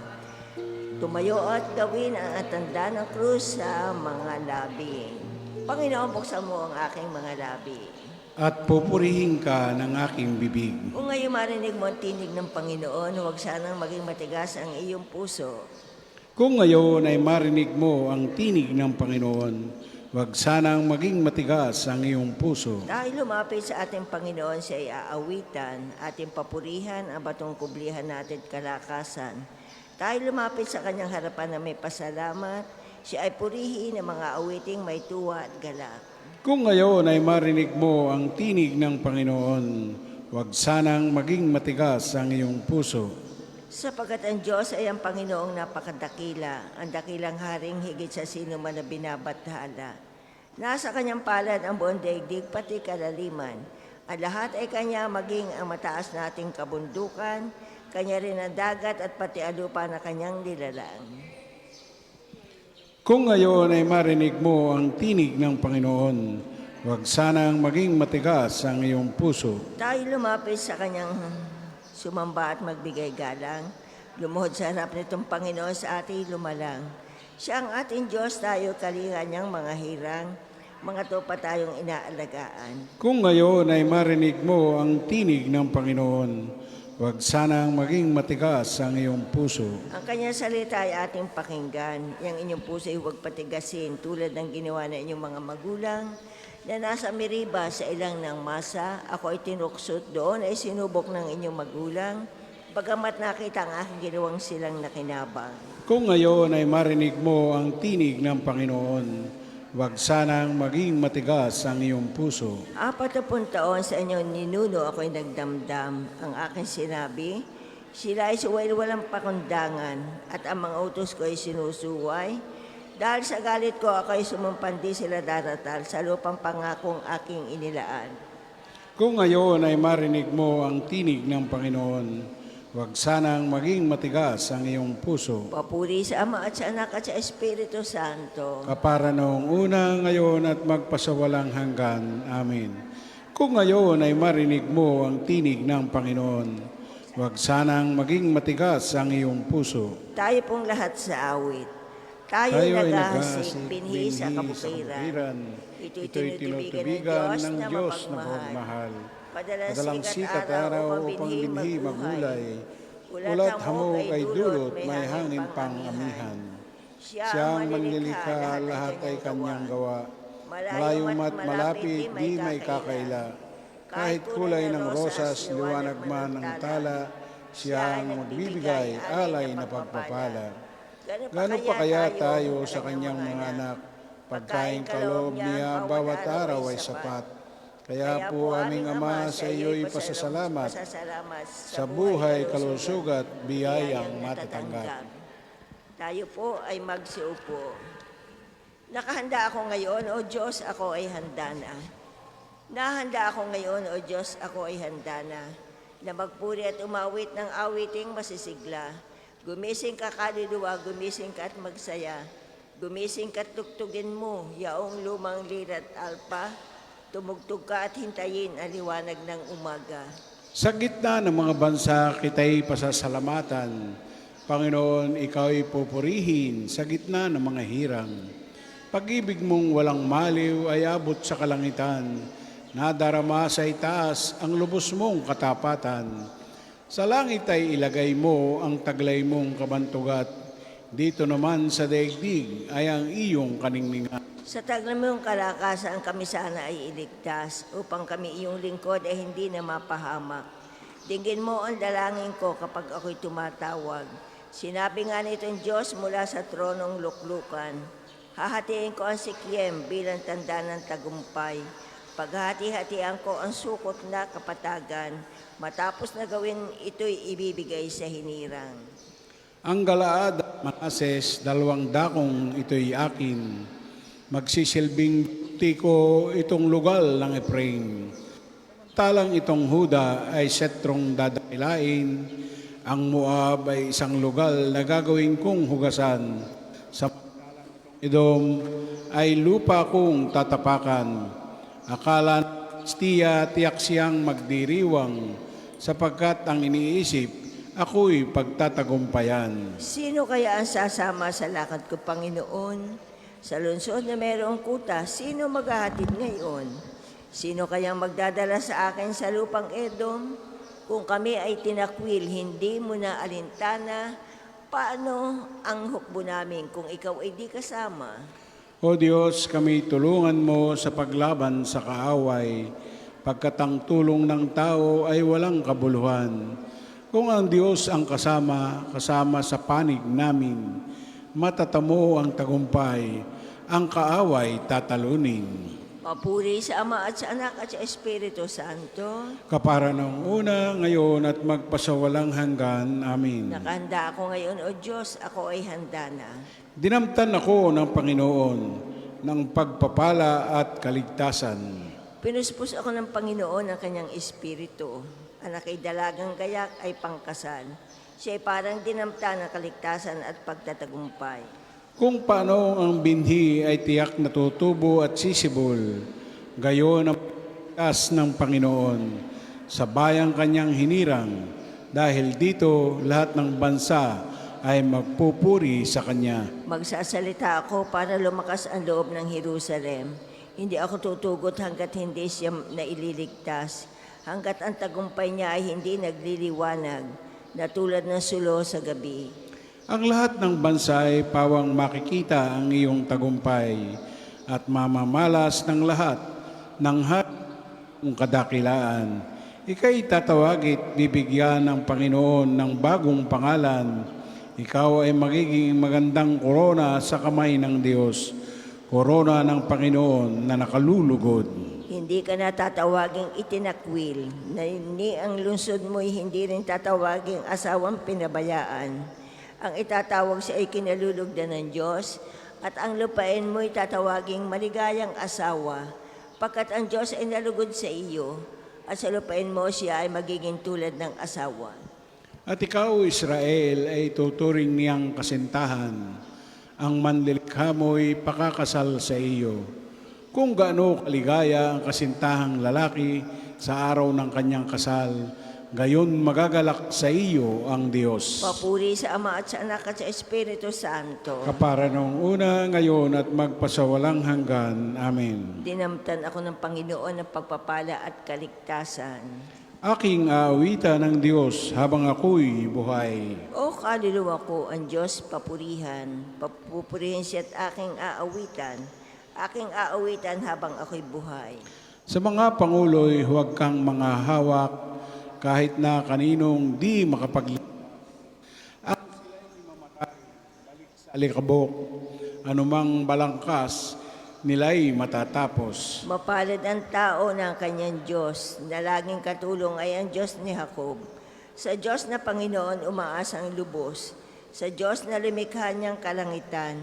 Tumayo at gawin ang tanda ng krus sa mga labi. Panginoon, buksan mo ang aking mga labi. At pupurihin ka ng aking bibig. Kung ngayon marinig mo ang tinig ng Panginoon, huwag sanang maging matigas ang iyong puso. Kung ngayon ay marinig mo ang tinig ng Panginoon, huwag sanang maging matigas ang iyong puso. Dahil lumapit sa ating Panginoon, siya ay aawitan, ating papurihan ang batong kublihan natin at kalakasan. Dahil lumapit sa kanyang harapan na may pasalamat, siya ay purihin ng mga awiting may tuwa at galak. Kung ngayon ay marinig mo ang tinig ng Panginoon, huwag sanang maging matigas ang iyong puso. Sapagkat ang Diyos ay ang Panginoong napakadakila, ang dakilang haring higit sa sino man na binabathala. Nasa kanyang palad ang buong daigdig, pati kalaliman. Ang lahat ay kanya, maging ang mataas nating kabundukan, kanya rin ang dagat at pati ang lupa na kanyang nilalang. Kung ngayon ay marinig mo ang tinig ng Panginoon, huwag sanang maging matigas ang iyong puso. Tayo lumapit sa kanyang sumamba at magbigay galang, lumuhod sa harap nitong Panginoon sa ating lumalang. Siya ang ating Diyos, tayo kalinga niyang mga hirang, mga tupa tayong inaalagaan. Kung ngayon ay marinig mo ang tinig ng Panginoon, huwag sanang maging matigas ang iyong puso. Ang kanyang salita ay ating pakinggan. Yang inyong puso ay huwag patigasin tulad ng ginawa ng inyong mga magulang na nasa Meriba sa ilang ng masa. Ako ay tinuksot doon ay sinubok ng inyong magulang. Bagamat nakita ang aking ginawang silang nakinabang. Kung ngayon ay marinig mo ang tinig ng Panginoon, huwag sanang maging matigas ang iyong puso. 40 taon sa inyong ninuno ako'y nagdamdam. Ang aking sinabi, sila ay walang pakundangan at ang mga utos ko ay sinusuway. Dahil sa galit ko ako'y sumumpandi sila daratal sa lupang pangakong aking inilaan. Kung ngayon ay marinig mo ang tinig ng Panginoon, huwag sanang maging matigas ang iyong puso. Papuri sa Ama at sa Anak at sa Espiritu Santo. Kapara noong una, ngayon at magpasawalang hanggan. Amen. Kung ngayon ay marinig mo ang tinig ng Panginoon, huwag sanang maging matigas ang iyong puso. Tayo pong lahat sa awit. Tayo ay naghahasik, naghahasik, binhi sa kabukiran. Ito'y tinutubigan ng Diyos na mapagmahal. Padalang sikat araw upang binhi magulay. Ulat hamog ay dulot, may hangin pang amihan. Siya ang manlilikha, lahat ay kanyang gawa. Malayo mat malapit, di may kakaila. Kahit kulay ng rosas, liwanag man ang tala, siya ang magbibigay, alay na pagpapala. Gano pa kaya tayo sa kanyang mga anak? Pagkain kaloob niya, bawat araw ay sapat. Kaya po aming Ama, sa iyo'y pasasalamat sa buhay, kalusugat, biyayang matatanggap. Tayo po ay magsiupo. Nakahanda ako ngayon, O Diyos, ako ay handa na. Nahanda ako ngayon, O Diyos, ako ay handa na magpuri at umawit ng awiting masisigla. Gumising ka kaluluwa, gumising ka at magsaya. Gumising ka at tugtugin mo, yaong lumang lira at alpa. Tumugtog ka at hintayin ang liwanag ng umaga. Sa gitna ng mga bansa, kita'y pasasalamatan. Panginoon, ikaw'y pupurihin sa gitna ng mga hirang. Pag-ibig mong walang maliw ay abot sa kalangitan. Nadarama sa itaas ang lubos mong katapatan. Sa langit ay ilagay mo ang taglay mong kabantugat. Dito naman sa daigdig ay ang iyong kaningningan. Sa taglamang kalakasan kami sana ay iligtas upang kami iyong lingkod ay hindi na mapahamak. Dinggin mo ang dalangin ko kapag ako'y tumatawag. Sinabi nga nitong Diyos mula sa tronong luklukan. Hahatiin ko ang sikyem bilang tanda ng tagumpay. Paghati-hatian ko ang sukot na kapatagan. Matapos na gawin ito'y ibibigay sa hinirang. Ang Galaad at Manases, 2 dakong ito'y akin. Magsisilbing tiko itong lugal ng Ephraim. Talang itong Huda ay setrong dadailain. Ang Moab ay isang lugal na gagawin kong hugasan. Sa Edom ay lupa kong tatapakan. Akala tiyak siyang magdiriwang, sapagkat ang iniisip, ako'y pagtatagumpayan. Sino kaya ang sasama sa lakad ko, Panginoon? Sa lungsod na mayroong kuta, sino maghahatid ngayon? Sino kayang magdadala sa akin sa lupang Edom? Kung kami ay tinakwil, hindi mo na alintana, paano ang hukbo namin kung ikaw ay di kasama? O Diyos, kami tulungan mo sa paglaban sa kaaway, pagkat ang tulong ng tao ay walang kabuluhan. Kung ang Diyos ang kasama sa panig namin, matatamo ang tagumpay, ang kaaway tatalunin. Papuri sa Ama at sa Anak at sa Espiritu Santo. Kapara ng una, ngayon at magpasawalang hanggan. Amin. Nakahanda ako ngayon, O Diyos, ako ay handa na. Dinamtan ako ng Panginoon ng pagpapala at kaligtasan. Pinuspos ako ng Panginoon ang kanyang Espiritu. Anak ay dalagang gayak ay pangkasal. Siya ay parang dinamta ng kaligtasan at pagtatagumpay. Kung paano ang binhi ay tiyak na tutubo at sisibol, gayon ang pagkas ng Panginoon sa bayang kanyang hinirang, dahil dito lahat ng bansa ay magpupuri sa Kanya. Magsasalita ako para lumakas ang loob ng Jerusalem. Hindi ako tutugot hanggat hindi siya naililigtas, hanggat ang tagumpay niya ay hindi nagliliwanag, na tulad ng sulo sa gabi. Ang lahat ng bansa ay pawang makikita ang iyong tagumpay at mamamalas ng lahat ng kadakilaan. Ika'y tatawagit, bibigyan ng Panginoon ng bagong pangalan. Ikaw ay magiging magandang korona sa kamay ng Diyos, korona ng Panginoon na nakalulugod. Hindi ka na tatawaging itinakwil, na ni ang lungsod mo'y hindi rin tatawaging asawang pinabayaan. Ang itatawag siya ay kinalulugdan ng Diyos, at ang lupain mo'y tatawaging maligayang asawa, pagkat ang Diyos ay nalugod sa iyo, at sa lupain mo siya ay magiging tulad ng asawa. At ikaw, Israel, ay tuturing niyang kasintahan. Ang manlilikha mo'y pakakasal sa iyo. Kung gaano kaligaya ang kasintahang lalaki sa araw ng kanyang kasal, gayon magagalak sa iyo ang Diyos. Papuri sa Ama at sa Anak at sa Espiritu Santo. Kapara nung una, ngayon at magpasawalang hanggan. Amen. Dinamtan ako ng Panginoon ng pagpapala at kaligtasan. Aking aawitan ng Diyos habang ako'y buhay. O kaluluwa ko ang Diyos papurihan. Papupurihin siya't aking aawitan. Aking aawitan habang ako'y buhay. Sa mga pangulo'y huwag kang mga hawak kahit na kaninong di makapag at sila'y mamatay, balik sa alikabok, anumang balangkas, nila'y matatapos. Mapalad ang tao ng kanyang Diyos, na laging katulong ay ang Diyos ni Jacob. Sa Diyos na Panginoon umaasang lubos, sa Diyos na lumikha niyang kalangitan,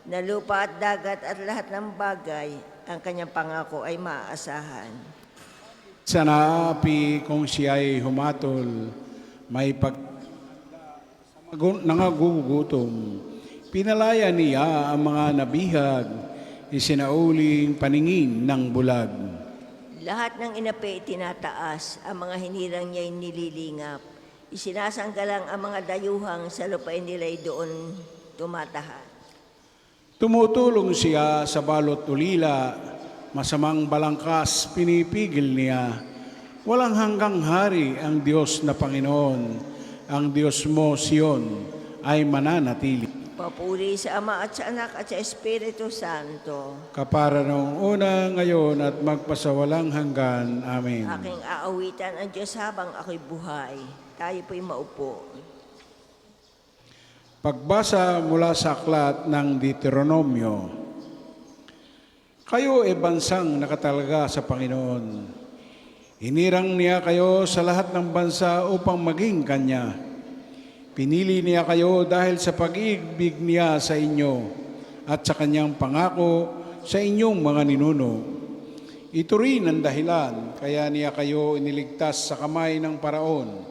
na lupa at dagat at lahat ng bagay, ang kanyang pangako ay maaasahan. Sa naapi kung siya'y humatol, may nangagugutom. Pinalaya niya ang mga nabihag, isinauling paningin ng bulag. Lahat ng inapi tinataas, ang mga hinirang niya'y nililingap. Isinasanggalang ang mga dayuhang sa lupain nila'y doon tumatahan. Tumutulong siya sa balot ulila, masamang balangkas pinipigil niya. Walang hanggang hari ang Diyos na Panginoon, ang Diyos mo Siyon ay mananatili. Papuri sa Ama at sa Anak at sa Espiritu Santo. Kapara noong una, ngayon at magpasawalang hanggan. Amen. Aking aawitan ang Diyos habang ako'y buhay. Tayo po'y maupo. Pagbasa mula sa aklat ng Deuteronomio. Kayo ay bansang nakatalaga sa Panginoon. Hinirang niya kayo sa lahat ng bansa upang maging Kanya. Pinili niya kayo dahil sa pag-ibig niya sa inyo at sa Kanyang pangako sa inyong mga ninuno. Ito rin ang dahilan kaya niya kayo iniligtas sa kamay ng Paraon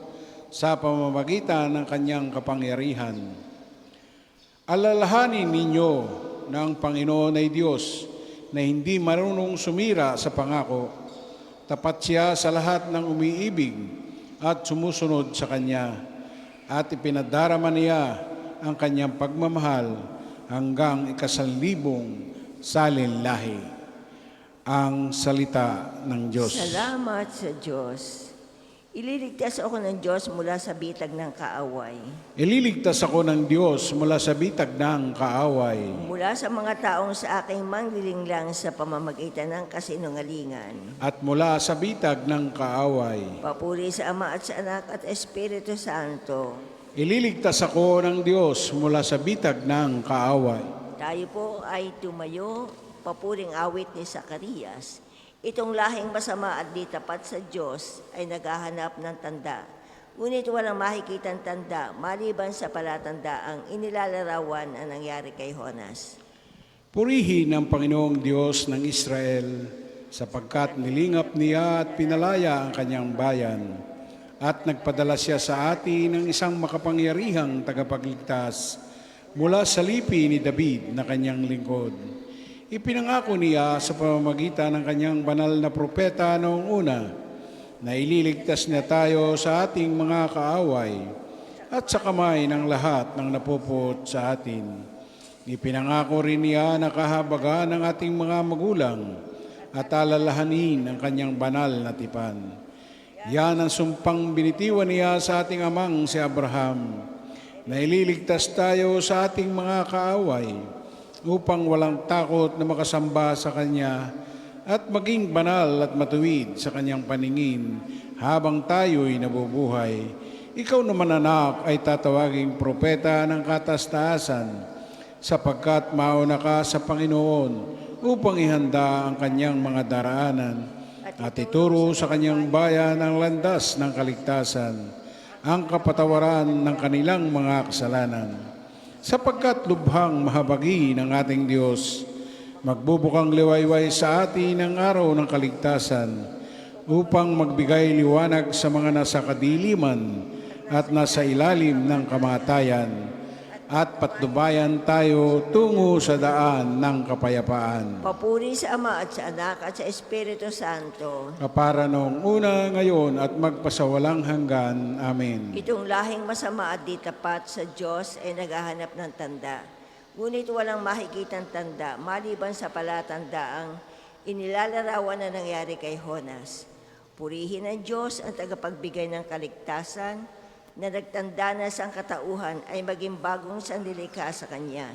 sa pamamagitan ng Kanyang kapangyarihan. Alalahanin ninyo na ang Panginoon ay Diyos na hindi marunong sumira sa pangako Tapat siya sa lahat ng umiibig at sumusunod sa Kanya, at ipinadarama niya ang Kanyang pagmamahal hanggang ikasalibong salinlahi. Ang salita ng Diyos. Salamat sa Diyos. Ililigtas ako ng Diyos mula sa bitag ng kaaway. Ililigtas ako ng Diyos mula sa bitag ng kaaway, Mula sa mga taong sa aking manglilinglang sa pamamagitan ng kasinungalingan. at mula sa bitag ng kaaway. Papuri sa Ama at sa Anak at Espiritu Santo. Ililigtas ako ng Diyos mula sa bitag ng kaaway. Tayo po ay tumayo, papuring awit ni Zacarias. Itong lahing masama at di tapat sa Diyos ay naghahanap ng tanda. Ngunit walang makikitang tanda maliban sa palatandaang inilalarawan ang nangyari kay Jonas. Purihin ang Panginoong Diyos ng Israel, sapagkat nilingap niya at pinalaya ang kanyang bayan, at nagpadala siya sa atin ng isang makapangyarihang tagapagligtas mula sa lipi ni David na kanyang lingkod. Ipinangako niya sa pamamagitan ng kanyang banal na propeta noong una na ililigtas niya tayo sa ating mga kaaway at sa kamay ng lahat ng napupot sa atin. Ipinangako rin niya na kahabagan ng ating mga magulang at alalahanin ang kanyang banal na tipan. Yan ang sumpang binitiwan niya sa ating amang si Abraham, na ililigtas tayo sa ating mga kaaway upang walang takot na makasamba sa Kanya at maging banal at matuwid sa Kanyang paningin habang tayo'y nabubuhay. Ikaw naman, anak, ay tatawaging propeta ng katastaasan, sapagkat mauna ka sa Panginoon upang ihanda ang Kanyang mga daraanan at ituro sa Kanyang bayan ang landas ng kaligtasan, ang kapatawaran ng kanilang mga kasalanan. Sapagkat lubhang mahabagi ng ating Diyos, magbubukang liwayway sa atin ang araw ng kaligtasan upang magbigay liwanag sa mga nasa kadiliman at nasa ilalim ng kamatayan, at patnubayan tayo tungo sa daan ng kapayapaan. Papuri sa Ama at sa Anak at sa Espiritu Santo. Kapara noong una, ngayon, at magpasawalang hanggan. Amen. Itong lahing masama at di tapat sa Diyos ay naghahanap ng tanda. Ngunit walang makikitang tanda maliban sa palatandaang inilalarawan na nangyari kay Jonas. Purihin ang Diyos ang tagapagbigay ng kaligtasan, na nagtanda na sa katauhan ay maging bagong sanlilikha sa Kanya.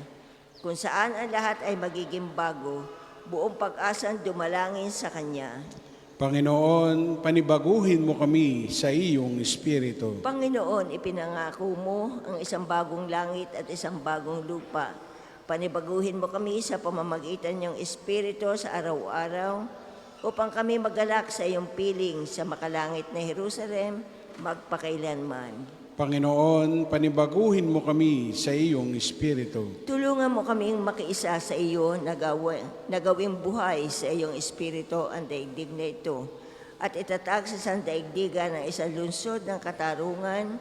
Kung saan ang lahat ay magiging bago, buong pag-asang dumalangin sa Kanya. Panginoon, panibaguhin mo kami sa iyong Espiritu. Panginoon, ipinangako mo ang isang bagong langit at isang bagong lupa. Panibaguhin mo kami sa pamamagitan ng Espiritu sa araw-araw upang kami magalak sa iyong piling sa makalangit na Jerusalem magpakailanman. Panginoon, panibaguhin mo kami sa iyong Espiritu. Tulungan mo kaming makiisa sa iyo na gawing buhay sa iyong Espiritu ang daigdig na ito at itatag sa sandaigdigan ng isang lungsod ng katarungan,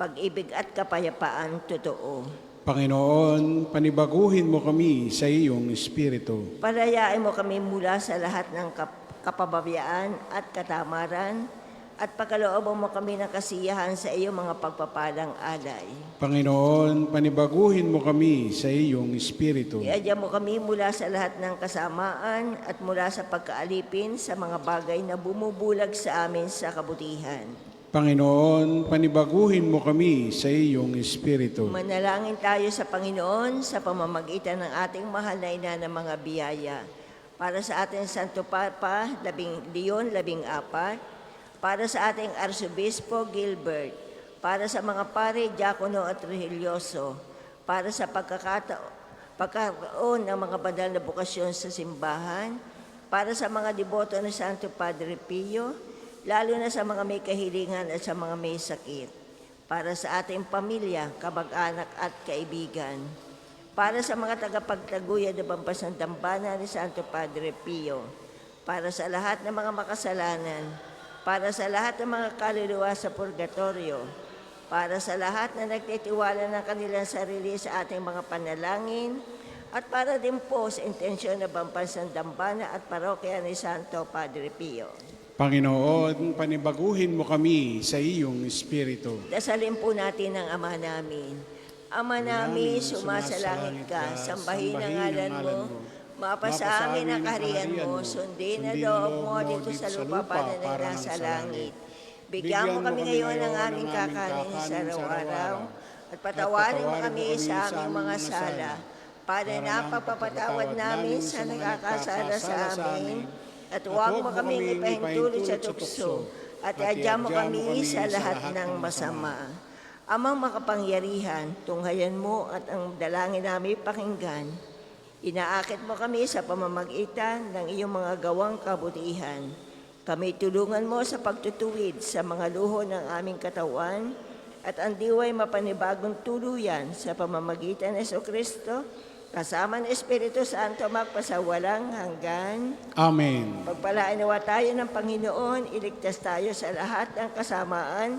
pag-ibig at kapayapaan totoo. Panginoon, panibaguhin mo kami sa iyong Espiritu. Palayain mo kami mula sa lahat ng kapabayaan at katamaran at pagkalooban mo kami ng kasiyahan sa iyong mga pagpapalang alay. Panginoon, panibaguhin mo kami sa iyong Espiritu. Iadya mo kami mula sa lahat ng kasamaan at mula sa pagkaalipin sa mga bagay na bumubulag sa amin sa kabutihan. Panginoon, panibaguhin mo kami sa iyong Espiritu. Manalangin tayo sa Panginoon sa pamamagitan ng ating mahal na ina ng mga biyaya. Para sa ating Santo Papa, Leon 14, para sa ating Arsobispo Gilbert, para sa mga pare, diakono at religyoso, para sa pagkakaroon ng mga banal na bukasyon sa simbahan, para sa mga deboto ni Santo Padre Pio, lalo na sa mga may kahilingan at sa mga may sakit, para sa ating pamilya, kamag-anak at kaibigan, para sa mga tagapagtaguyod ng pampasang dambana ni Santo Padre Pio, para sa lahat ng mga makasalanan, para sa lahat ng mga kaluluwa sa purgatorio, para sa lahat na nagtitiwala ng kanilang sarili sa ating mga panalangin, at para din po sa intensyon ng pampansang dambana at parokya ni Santo Padre Pio. Panginoon, panibaguhin mo kami sa iyong Espiritu. Dasalin po natin ang Ama namin. Ama namin, sumasalangit ka, sambahin ang ngalan mo, mapasa amin ang kaharian mo, sundin ang loob mo dito sa lupa para nasa langit. Bigyan mo kami ngayon ng aming kakanin sa araw-araw, at patawarin mo kami sa aming mga sala, para napapapatawad namin sa nagkakasala sa amin, at huwag mo kaming ipahintulot sa tukso, at iadya mo kami sa lahat ng masama. Amang makapangyarihan, tunghayan mo at ang dalangin namin pakinggan. Inaakit mo kami sa pamamagitan ng iyong mga gawang kabutihan. Kami tulungan mo sa pagtutuwid sa mga luho ng aming katawan at ang diway mapanibagong tuluyan sa pamamagitan ng Jesucristo, kasama ng Espiritu Santo magpasawalang hanggan. Amen. Pagpalain nawa tayo ng Panginoon, iligtas tayo sa lahat ng kasamaan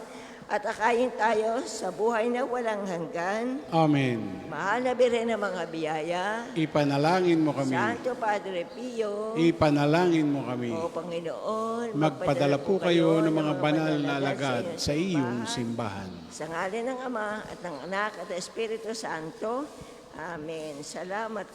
at akayin tayo sa buhay na walang hanggan. Amen. Mahal na Birhen ng mga biyaya, Ipanalangin mo kami. Santo Padre Pio, Ipanalangin mo kami. o Panginoon, Magpadala po kayo ng mga banal na alagad sa iyong simbahan. Sa ngalan ng Ama at ng Anak at ng Espiritu Santo. Amen. Salamat